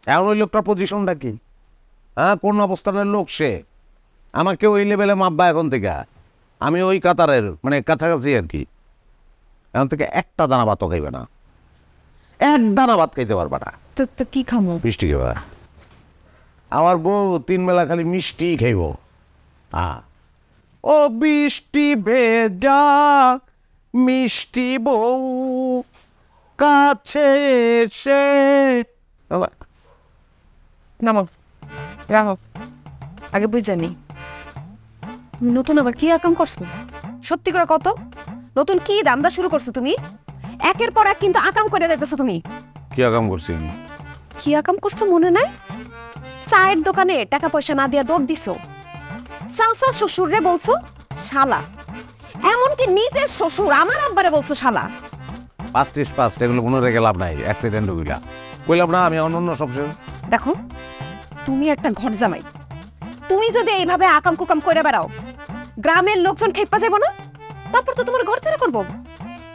এখন ওই লোকটার পজিশনটা কি? হ্যাঁ, কোন অবস্থানের লোক সে? আমাকে ওই লেভেলে মাপবা এখন থেকে। আমি ওই কাতারের, মানে কাছাকাছি আর কি। এখন থেকে একটা দানা ভাতও খাইবে না, এক দানা ভাত খাইতে পারবা না। তো কি খামো? মিষ্টি খাইবা। আমার বউ 3 বেলা খালি মিষ্টি খাইব। ও বৃষ্টি ভেজা মিষ্টি বউ কাছে এসে। নামো, রাখো, আগে বুঝানি। তুমি নতুন আবার কি আকাম করছো? সত্যি করে কত নতুন কি দামদা শুরু করছো তুমি? একের পর এক কিন্তু আকাম করে যাইতেছো তুমি। কি আকাম করছি? কি আকাম করছো মনে নাই? চায়ের দোকানে টাকা পয়সা না দিয়া দৌড় দিছো, চাচা শ্বশুররে বলছো শালা, এমনকি নিজের শ্বশুর আমার আব্বারে বলছো শালা। পাঁচ এগুলো মনে রেখে লাভ নাই, অ্যাক্সিডেন্ট হইলা কইলাম না আমি অন্য সবসময়। দেখো তুমি একটা ঘর জামাই, তুমি যদি এইভাবে আকাম কুকাম করে বেড়াও গ্রামের লোকজন খেপা যাবো না? তারপর তো তোমার ঘর ছেড়ে করবো,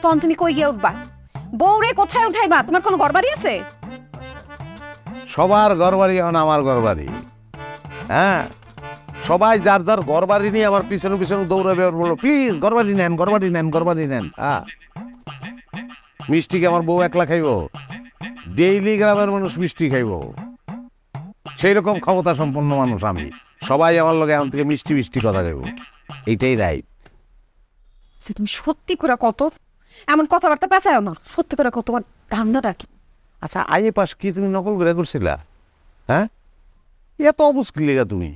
তখন তুমি কই গিয়ে উঠবা? বউরে কোথায় উঠাইবা? তোমার কোনো ঘর বাড়ি আছে? সবার ঘর বাড়ি এখন আমার ঘর বাড়ি। হ্যাঁ, সবাই যার যার ঘর বাড়ি নিয়ে আমার পিছনে পিছনে দৌড়াবে আর বললো প্লিজ ঘর বাড়ি নেন, ঘর বাড়ি নেন, ঘর বাড়ি নেন। হ্যাঁ, মিষ্টি কি আমার বউ একলা খাইব? ডেইলি গ্রামের মানুষ মিষ্টি খাইব, সেই রকম ক্ষমতা সম্পন্ন মানুষ আমি। সবাই আমার লগে এখন থেকে মিষ্টি মিষ্টি কথা খাইব, এইটাই রাইট। তুমি সত্যি করে কত এমন কথাবার্তা পেঁচাও না, সত্যি করে কত তোমার ধান্দাটা কি? আচ্ছা, আইএ পাস কি তুমি নকল করে করছিলা? হ্যাঁ, এত অবুঝ কি লেগা তুমি?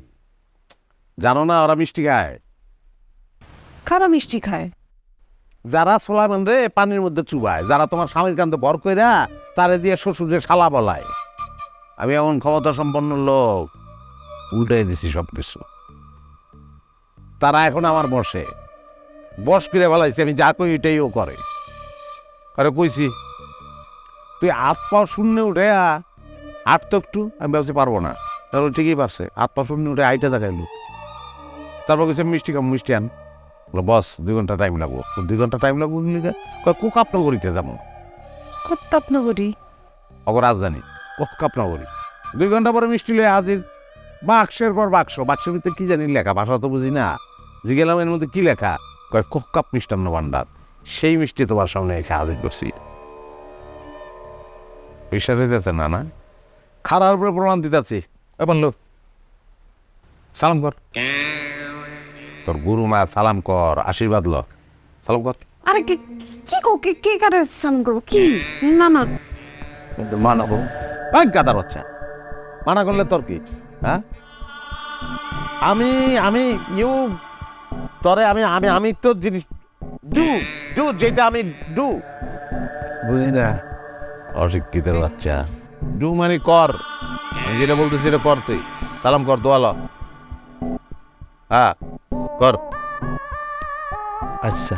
জানো না ওরা মিষ্টি খায়? কারা মিষ্টি খায়? যারা সোলামেন রে পানির মধ্যে চুবায়, যারা তোমার স্বামীর কান্দে ভর কইরা তারে দিয়ে শ্বশুরের শালা বলায়। আমি এমন ক্ষমতা সম্পন্ন লোক, উল্টাই দিছি সবকিছু। তারা এখন আমার বস করে বলাইছে, আমি যা কই এটাই ও করে। আরে কইছি তুই হাত পা শূন্য উঠে আট তো একটু, আমি ভাবছি পারবো না। তাহলে ঠিকই পারছে, হাত পা শূন্য উঠে আইটা দেখাইলো। তারপর কিছু মিষ্টি কাম মিষ্টি আন, বস 2 ঘন্টা টাইম লাগবো। 2 ঘন্টা টাইম লাগবো কুকাপনগরীতে যাবো। কত্তাপনগরী? অগর রাজধানী কুকাপনগরী। 2 ঘন্টা পরে মিষ্টি লয়ে হাজির, বাক্সের পর বাক্সের ভিতরে কি জানি লেখা, ভাষা তো বুঝি না। জিগেলাম এর মধ্যে কি লেখা, কয় কুকাপ মিষ্টান্ন ভান্ডার। সেই মিষ্টি তোমার সামনে এসে হাজির করছি। বিশ্বাস হইতেছে না? না, খারার উপরে প্রমাণ দিতেছি। এবার লোক সালাম কর, তোর গুরু মা সালাম কর, আশীর্বাদ ল, সালাম কর। আরে কি কে কারে সালাম করবো? কি না না মানাবো গাদার বাচ্চা, মানা করলে তোর কি? হ্যাঁ, আমি ইউ তরে আমি তো জিনিস ডু যেটা আমি ডু বুঝি না। অশিক্ষিতের বাচ্চা, ডু মানে কর, আমি যেটা বলতেছি সেটা কর। তুই সালাম কর, দোয়াল। হ্যাঁ কর। আচ্ছা,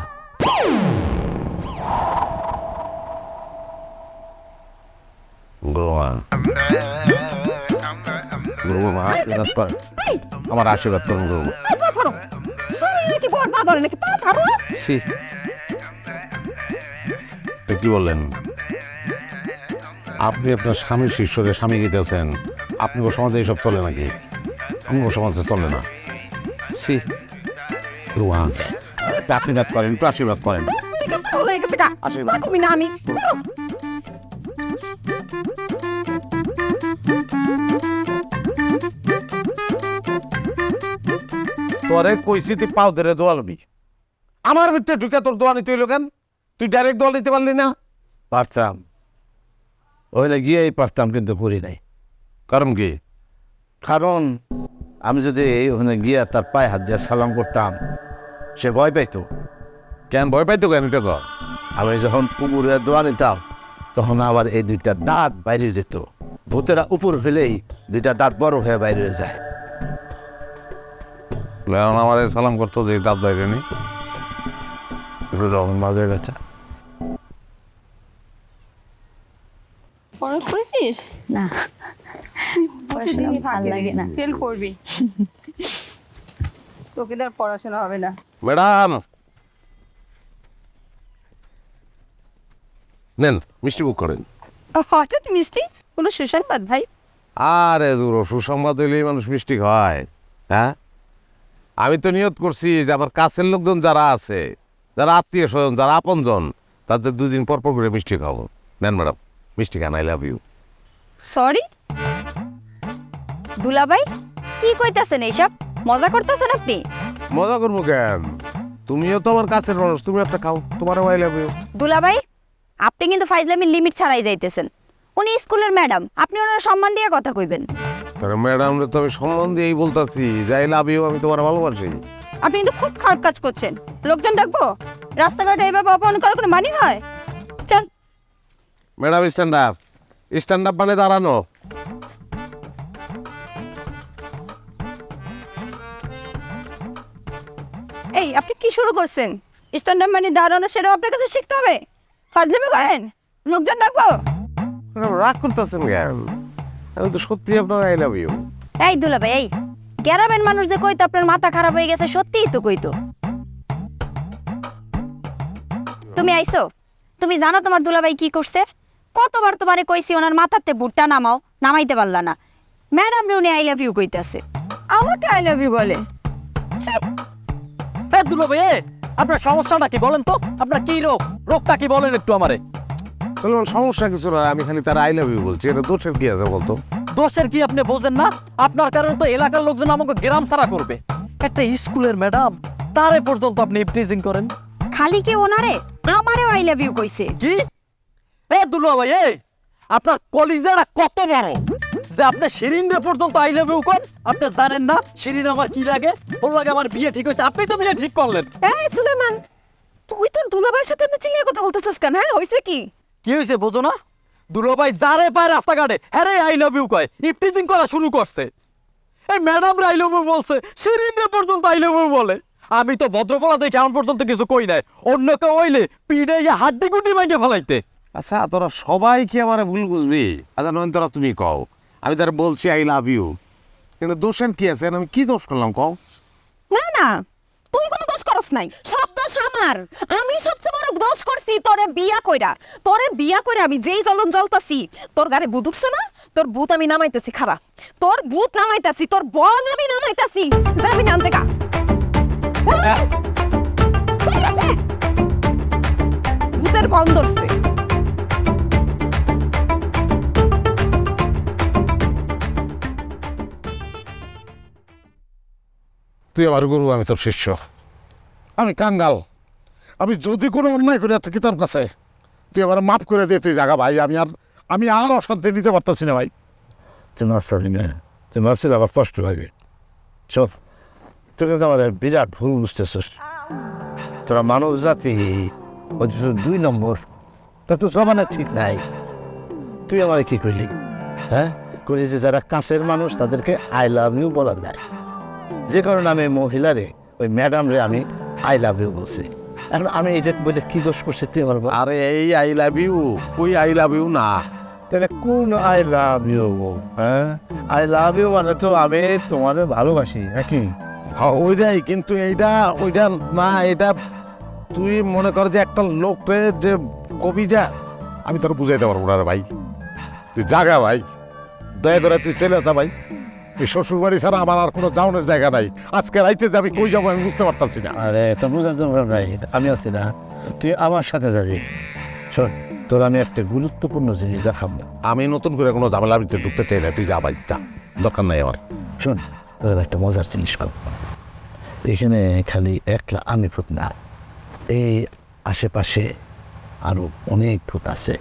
আমার আশীর্বাদ করুন গুরু। কি বললেন আপনি? আপনার স্বামীর শিষ্যরে স্বামী গিতেছেন, আপনি ও সমাজে এইসব চলে নাকি? আমি ও সমাজে চলে না। সি আশীর্বাদ করেন, একটু আশীর্বাদ করেন। তোরে কইছি তুই পাও ধরে দোয়ালবি, আমার ভিতরে ঢুকে তোর দোয়া নিতে হইলো কেন? তুই ডাইরেক্ট দোয়া নিতে পারলি না? পারতাম, ওইলে গিয়েই পারতাম, কিন্তু করি নাই। কারণ কি? কারণ আমি যদি ওখানে গিয়ে তার পায়ে হাত দিয়ে সালাম করতাম, সে ভয় পাইতো। কেন ভয় পাইতো কেন? এটা কর। আমি যখন পুকুরে দোয়া নিতাম, তখন আবার এই 2টা দাঁত বাইরে যেত। ভূতেরা উপর হলেই 2টা দাঁত বড় হয়ে বাইরে যায়। আমার সালাম করতো যে দাঁত বাইরে নি, মাঝে গেছে। পড়া করেছিস? না, পড়াশোনা ভালো লাগে না। ফেল করবি, তোকে আর পড়াশোনা হবে না। ম্যাডাম নেন মিষ্টি বুক করেন। হঠাৎ মিষ্টি? কোনো সুসংবাদ ভাই? আরে দূর, সুসংবাদ হইলেই মানুষ মিষ্টি খায়? হ্যাঁ, আমি তো নিয়ত করছি যে আমার কাছের লোকজন যারা আছে, যারা আত্মীয় স্বজন, যারা আপনজন, তাদের 2 দিন পর করে মিষ্টি খাবো। নেন ম্যাডাম মিষ্টি খান, আই লাভ ইউ। সরি দুলাভাই, কি কইতাছেন এইসব? মজা করতেছেন আপনি? মজা করবো কেন? তুমিও তো আমার কাছের মানুষ, তুমি একটা খাও, তোমারও আই লাভ ইউ। দুলাভাই, আপনি কিন্তু ফাইজলামির লিমিট ছাড়াই যাইতেছেন। উনি স্কুলের ম্যাডাম, আপনি ওনার সম্মান দিয়ে কথা কইবেন। ম্যাডাম তো আমি সম্মান দিয়েই বলতেছি যে আই লাভ ইউ, আমি তোমার ভালোবাসি। আপনি কিন্তু খুব খারাপ কাজ করছেন। লোকজন ডাকবো, রাস্তাঘাটে এইভাবে অপমান করার কোনো মানি হয়? চল madam stand up, stand up মানে দাঁড়ানো। আপনি কি শুরু করছেন? স্ট্যান্ডার্ড মানে দাঁড়ানো সেটাও আপনার কাছে শিখতে হবে? ফাজলামি করেন? লোকজন ডাকবো? রাগ করতেছেন কেন? আমি তো সত্যি আপনার আই লাভ ইউ। এই দুলাভাই, এই গ্রামের মানুষ যে কইতো আপনার মাথা খারাপ হয়ে গেছে, সত্যিই তো কইতো। তুমি আইছো, তুমি জানো তোমার দুলাভাই কি করছে? কতবার তোমারে কইছি ওনার মাথাতে বুটটা নামাও, নামাইতে পারলা না। ম্যাডাম রে উনি আই লাভ ইউ কইতাছে, আমাকে আই লাভ ইউ বলে। হ্যাঁ দুলাভাই, আপনার সমস্যাটা কি বলেন তো? আপনার কি রোগটা কি বলেন একটু আমারে। তাহলে আমার সমস্যা কিছু না, আমি খালি তার আই লাভ ইউ বলছি, এটা দোষের কি আছে বলতো? দোষের কি আপনি বোঝেন না? আপনার কারণে তো এলাকার লোকজন আমাকে গ্রাম ছাড়া করবে। একটা স্কুলের ম্যাডাম, তারে পর্যন্ত আপনি টিজিং করেন। খালি কি ওনারে, আমারেও আই লাভ ইউ কইছে। কি দুলাভাই, আপনার কলিজাটা কত বড় যে আপনি শিরিনরে পর্যন্ত আই লাভ ইউ করেন? আপনি জানেন না শিরিন আমার কি লাগে? ওর লাগে আমার বিয়ে ঠিক হয়েছে, আপনি তো বিয়ে ঠিক করলেন। এই সুলেমান, তুই তোর দুলাভাইয়ের সাথে এমনি চিল্লিয়ে কথা বলতেছিস কেন? হ্যাঁ, হইছে কি? কি হয়েছে বোঝো না? দুলাভাই যারে পায় রাস্তাঘাটে হ্যাঁ আই লাভ ইউ কয়, ইফটিজিং করা শুরু করছে। এই ম্যাডাম রে আই লাভ ইউ বলছে, শিরিনরে পর্যন্ত আই লাভ ইউ বলে। আমি তো ভদ্রপলা দেখে এখন পর্যন্ত কিছু কই নাই, অন্য কেউ হইলে পিড়ে হাড্ডি গুড্ডি মাইকে ফেলাইতে। আচ্ছা তোরা সবাই কি আমার ভুল বুঝবি? আচ্ছা নয়নতরা তুমি কও, আমি তার বলছি আই লাভ ইউ, কিন্তু দোষের কি আছে? আমি কি দোষ করলাম কও? না না, তুই কোনো দোষ করস নাই, সব দোষ আমার। আমি সবচেয়ে বড় দোষ করছি তোরে বিয়া কইরা। তোরে বিয়া কইরা আমি যেই জ্বলন জ্বলতাছি, তোর গারে ভূত উঠছে না? তোর ভূত আমি নামাইতেছি, খারাপ। তোর ভূত নামাইতাছি, তোর বন আমি নামাইতাছি। যাবি না আনতে গা। ভূতের বন ধরছে। তুই আমার গুরু, আমি তোর শিষ্য, আমি কাঙ্গাল। আমি যদি কোনো অন্যায় করে থাকি তোর কাছে, তুই আমার মাফ করে দে। তুই জায়গা ভাই, আমি আর অশান্তি নিতে পারতাছি না ভাই। তুই মাফ করবি না, তুই মাফছিল আবার কষ্ট হবে। চল, তুই কিন্তু আমার বিরাট ভুল বুঝতেছিস। তোরা মানব জাতি অথচ 2 নম্বর, তা তো জমানা ঠিক নাই। তুই আমার কি করলি? হ্যাঁ, করি যে যারা কাছের মানুষ তাদেরকে আই লাভ ইউ বলা যায়, যে কারণে আমি মহিলারে, ওই ম্যাডাম রে আমি আই লাভ ইউ বলছি। এখন আমি এটা বলে কি দোষ করছি তুই আমার বল? আরে এই আই লাভ ইউ, ওই আই লাভ ইউ না। তাহলে কোন আই লাভ ইউ? হ্যাঁ, আই লাভ ইউ মানে তো আমি তোমার ভালোবাসি নাকি? হ্যাঁ ওইটাই, কিন্তু ওইটা না, এটা তুই মনে কর যে একটা লোককে যে কবি যা, আমি তোর বুঝাইতে পারবো না রে ভাই। তুই জাগা ভাই, দয়া করে তুই চলে যা ভাই। এই শ্বশুর বাড়ি ছাড়া আমার আর কোনো যাওয়ানোর জায়গা নাই। আজকে রাইতে যে আমি কই যাবো আমি বুঝতে পারতাছি না। আরে তো বুঝার জন্য নাই, আমি আছি না, তুই আমার সাথে যাবি। শোন, তোর আমি একটা গুরুত্বপূর্ণ জিনিস দেখাবো। আমি নতুন করে কোনো ঝামেলার ভিতরে ঢুকতে চাই না, তুই যা ভাই যা, দরকার নাই আমার। শোন, তোর একটা মজার জিনিস করব। এখানে খালি একলা আমি ভূত না, এই আশেপাশে আরো অনেক ভূত আছে,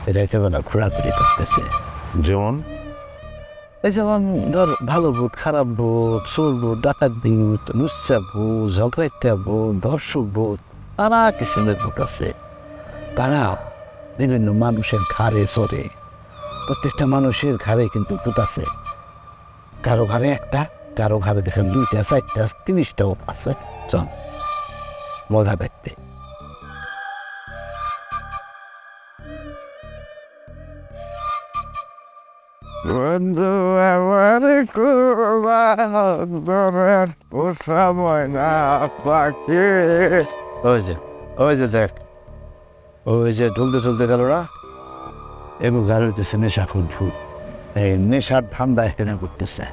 এরা একেবারে ঘোরাঘুরি করতেছে। যেমন এই যেমন ধর ভালো ভূত, খারাপ ভূত, চোর ভূত, ডাকাত ভূত, লুচ্চা ভূত, ঝগড়াইটা ভূত, ধর্ষক ভূত, নানা কিসিমের ভূত আছে। তারা বিভিন্ন মানুষের ঘাড়ে চড়ে। প্রত্যেকটা মানুষের ঘাড়ে কিন্তু ভূত আছে। কারো ঘাড়ে একটা, কারো ঘাড়ে দেখেন 2টা, 4টা, 30টাও আছে। চল, মজা দেখতে। বন্ধু আমার কুরবান পোষা ময়না পাখি। ওই যে দেখ, ওই যে ঢুলতে চলতে গেল না, এবং ঘাড়ে হইতেছে নেশা ফুল। এই নেশার ঠান্ডা এখানে করতেছে।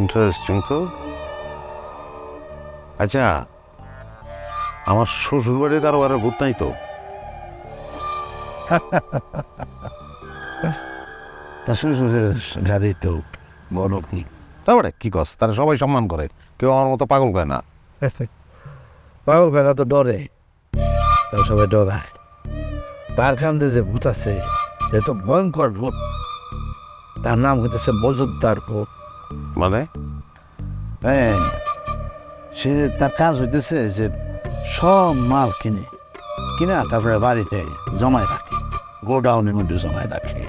ইন্টারেস্টিং তো। আচ্ছা, আমার শ্বশুর বাড়ি কারো আর ভূত নাই তো? তা শ্বশুরের গাড়ি তো বড় কি, তারপরে কি কস? তারা সবাই সম্মান করে, কেউ আমার মতো পাগল করে না। পাগল কথা তো ডরে, তাও সবাই ডরায়। তার কান্দে যে ভূত আছে সে তো ভয়ঙ্কর ভূত। তার নাম হইতেছে মজুমদার ভূত। মানে হ্যাঁ, সে তার কাজ হইতেছে যে সব মাল কিনা তারপরে বাড়িতে জমায় রাখে, গোডাউনের মধ্যে জমায় রাখে।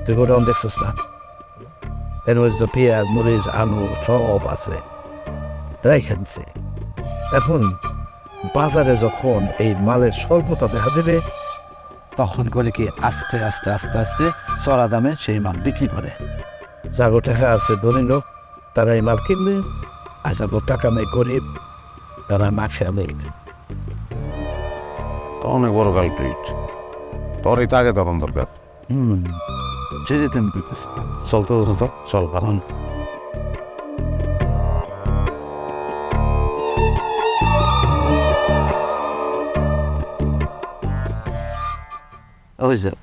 তুই গোডাউন দেখছিস না? এর মধ্যে পেঁয়াজ, মরিচ, আলু সব আছে, রেখে দিছে। এখন বাজারে যখন এই মালের স্বল্পতা দেখা দেবে তখন করে কি আস্তে আস্তে আস্তে আস্তে চড়া দামে সেই মাল বিক্রি করে। যাগো টাকা আছে ধনী লোক তারা এই মাল কিনবে, আর যাগো টাকা নেই গরিব তারা মাছ খাবে। অনেক বড় কালপ্রিট, তোর এটা আগে তখন দরকার। যে যেতে আমি করতেছি। চল তো চল কারণ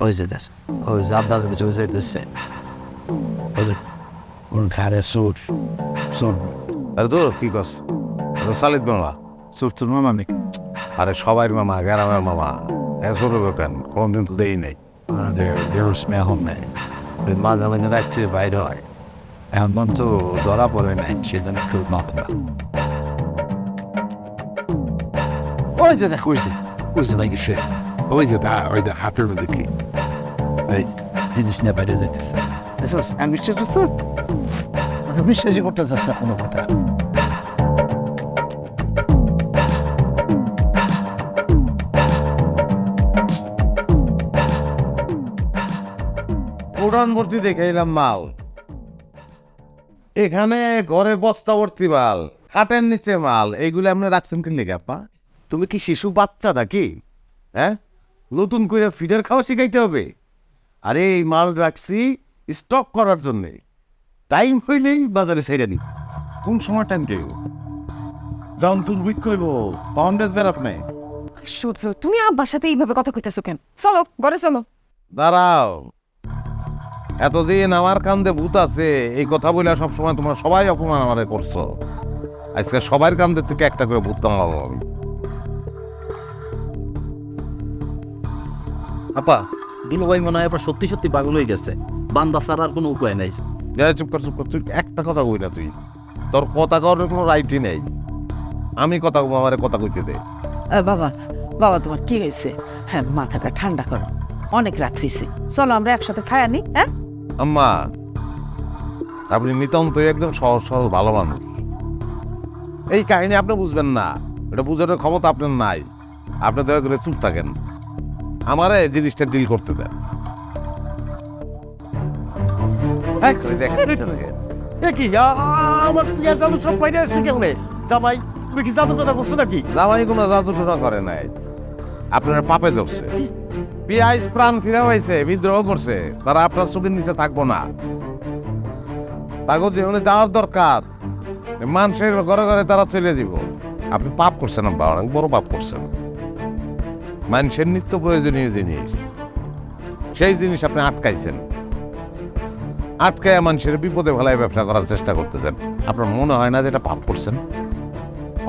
ওই যে দেখ ওই যে আপনার কিছু যেতেছে ওই যে ওর ঘাড়ে সুর সুর আরে তোর কি কস সালিদ মামা? সুর তোর মামা নাকি? আরে সবাই মামা, গ্রামের মামা। ছোট কেন কোনদিন তো দেই নাই। দেওয়ার স্মেহ নেই, মাঝে মাঝে রাখছে বাইরে হয়, এখন তো ধরা পড়ে নাই সেজন্য কেউ মাপ না। ওই যে দেখ ওই যে ভাই সে ওই যে ওই যে হাতের মধ্যে কি ওই জিনিস নিয়ে বাইরে যাইতেছে। আমি বিশ্বাস করছি, বিশ্বাসই করতে চাচ্ছে না কোনো কথা। উড়ান ভর্তি দেখে এলাম মাল, এখানে ঘরে বস্তা ভর্তি মাল, খাটের নিচে মাল। এইগুলো আপনি রাখছেন কি লেগে আপা? তুমি কি শিশু বাচ্চা নাকি? হ্যাঁ, নতুন করে ফিডার খাওয়া শিখাইতে হবে? আরে এই মাল রাখছি স্টক করার জন্যে, টাইম হইলেই বাজারে ছেড়ে দিই। কোন সময় টাইম দেব? যখন দুর্ভিক্ষ হইব পাউন্ডেজ বেরাপ নেই। সূত্র, তুমি আব্বার সাথে এইভাবে কথা কইতেছো কেন? চলো ঘরে চলো। দাঁড়াও, এতদিন আমার কান্দে ভূত আছে এই কথা বলে সবসময় তোমরা সবাই অপমান আমারে করছো। আজকে সবার কান্দে থেকে একটা করে ভূত নামাবো আমি। আপা দুলোভাই মনে হয় এবার সত্যি সত্যি পাগল হয়ে গেছে, বান্দা ছাড়া আর কোনো উপায় নাই। চুপ কর চুপ কর, তুই একটা কথা কই না, তুই তোর কথা করার কোনো রাইটই নেই। আমি কথা কব, আমারে কথা কইতে দে। বাবা বাবা তোমার কি হয়েছে? হ্যাঁ, মাথাটা ঠান্ডা করো, অনেক রাত হয়েছে, চলো আমরা একসাথে খাই আনি। হ্যাঁ আম্মা, আপনি নিতান্ত একদম সহজ সরল ভালো মানুষ, এই কাহিনী আপনি বুঝবেন না, এটা বুঝানোর ক্ষমতা আপনার নাই। আপনি দয়া করে চুপ থাকেন, আমারে জিনিসটা ডিল করতে দেন। কি আমার পেঁয়াজ আলু সব বাইরে আসছে কেমনে? জামাই তুমি কি জাদু টাদা করছো নাকি? জামাই কোনো জাদু টোনা করে নাই, আপনার পাপে ধরছে। পিয়াজ প্রাণ ফিরা হয়েছে, বিদ্রোহ করছে, তারা আপনার চোখের নিচে থাকবো না। তাকে যেখানে যাওয়ার দরকার মানুষের ঘরে ঘরে তারা চলে দিব। আপনি পাপ করছেন আব্বা, অনেক বড় পাপ করছেন। মানুষের নিত্য প্রয়োজনীয় জিনিস, সেই জিনিস আপনি আটকাইছেন, আটকায় মানুষের বিপদে ফেলায় ব্যবসা করার চেষ্টা করতেছেন। আপনার মনে হয় না যে এটা পাপ করছেন?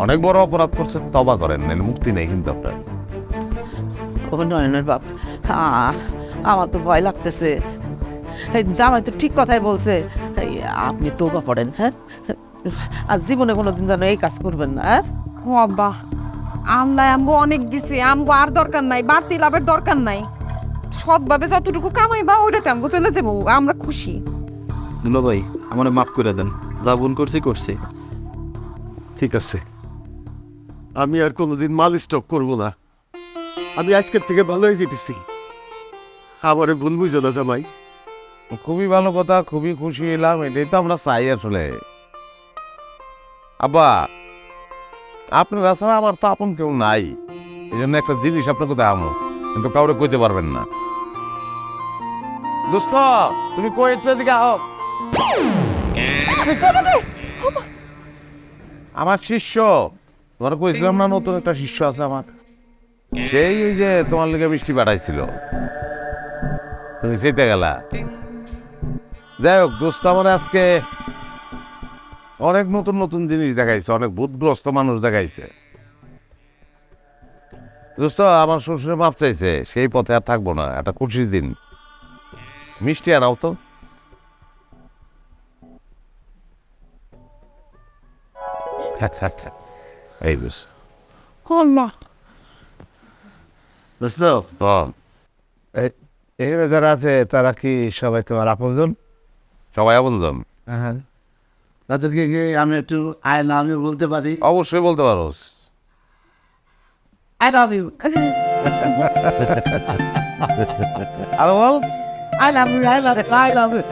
অনেক বড় অপরাধ করছেন, তবা করেন, নাহলে মুক্তি নেই কিন্তু আপনার। ও নয়নের বাপ, আমার তো ভয় লাগতেছে। জামাই তো ঠিক কথাই বলছে, আপনি তওবা পড়েন। হ্যাঁ, আর জীবনে কোনোদিন যেন এই কাজ করবেন না। হ্যাঁ ও আব্বা, আল্লাহ আমগো অনেক দিছে, আমগো আর দরকার নাই, বাড়তি লাভের দরকার নাই। সৎভাবে যতটুকু কামাইবা ওইটাতে আমগো চলে যাবো, আমরা খুশি। দুলোভাই আমার মাফ করে দেন, যা ভুল করছি করছি। ঠিক আছে, আমি আর কোনোদিন মাল স্টক করবো না। আমি আজকের থেকে ভালো হয়ে যেতেছি, আমারে ভুল বুঝো না জামাই। খুবই ভালো কথা, খুবই খুশি হলাম, এটাই তো আমরা চাই আসলে। আব্বা, আপনারা ছাড়া আমার তো আপন কেউ নাই, এই জন্য একটা জিনিস আপনাকে দেখাবো, কিন্তু কাউরে কইতে পারবেন না। দোস্ত, তুমি কই একটু এদিকে আও। আমার শিষ্য, তোমার কইছিলাম না নতুন একটা শিষ্য আছে আমার, সেই ওই যে তোমার লেগে বৃষ্টি পাঠাইছিল, তুমি যেতে গেলা। যাই হোক দোস্ত, আমার আজকে অনেক নতুন নতুন জিনিস দেখাইছে, অনেক ভূতগ্রস্ত মানুষ দেখাইছে। দোস্ত, আমার শ্বশুরে মাপ চাইছে, সেই পথে আর থাকবো না। একটা খুশির দিন, মিষ্টি আনাও তো। এই বেশ এখানে যারা আছে তারা কি সবাই তোমার আপনজন? সবাই আপনজন। হ্যাঁ, তাদেরকে কি আমি একটু আয় না আমি বলতে পারি? অবশ্যই বলতে পারো, আই লাভ ইউ আর বল I love you I love you